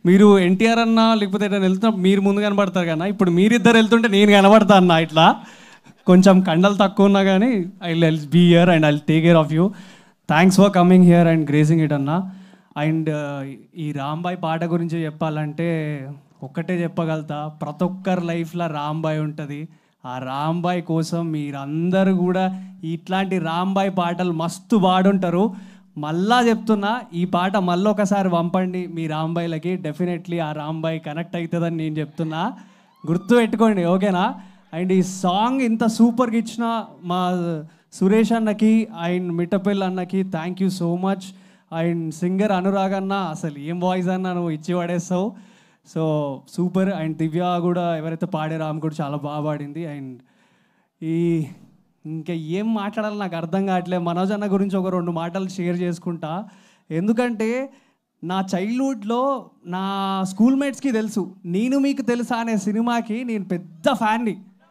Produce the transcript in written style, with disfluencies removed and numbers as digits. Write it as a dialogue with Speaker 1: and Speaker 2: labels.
Speaker 1: మీరు ఎన్టీఆర్ అన్నా లేకపోతే ఎటైనా వెళ్తున్నప్పుడు మీరు ముందు కనబడతారు కన్నా, ఇప్పుడు మీరిద్దరు వెళ్తుంటే నేను కనబడతా అన్న. ఇట్లా కొంచెం కండలు తక్కువ ఉన్నా కానీ I will be here and I will take care of you. Thanks for coming here and gracing it అన్న. అండ్ ఈ రాంబాయ్ పాట గురించి చెప్పాలంటే ఒక్కటే చెప్పగలుగుతా, ప్రతి ఒక్కరి లైఫ్లో రాంబాయ్ ఉంటుంది. ఆ రాంబాయ్ కోసం మీరందరూ కూడా ఇట్లాంటి రాంబాయ్ పాటలు మస్తు పాడుంటారు. మళ్ళా చెప్తున్నా, ఈ పాట మళ్ళీ ఒకసారి పంపండి మీ రాంబాయ్లకి, డెఫినెట్లీ ఆ రాంబాయ్ కనెక్ట్ అవుతుందని నేను చెప్తున్నా, గుర్తు పెట్టుకోండి, ఓకేనా? అండ్ ఈ సాంగ్ ఇంత సూపర్గా ఇచ్చిన మా సురేష్ అన్నకి అండ్ మిట్టపల్లి అన్నకి thank you so much. And singer Anurag అన్న, అసలు ఏం వాయిస్ అన్న నువ్వు ఇచ్చి పడేస్తావు, సో సూపర్. అండ్ దివ్య కూడా ఎవరైతే పాడారో ఆమె కూడా చాలా బాగా పాడింది. అండ్ ఈ ఇంకా ఏం మాట్లాడాలి నాకు అర్థం కావట్లేదు. మనోజ్ అన్న గురించి ఒక 2 మాటలు షేర్ చేసుకుంటా. ఎందుకంటే నా చైల్డ్హుడ్లో నా స్కూల్ మేట్స్కి తెలుసు, నేను మీకు తెలుసా అనే సినిమాకి నేను పెద్ద ఫ్యాన్ని.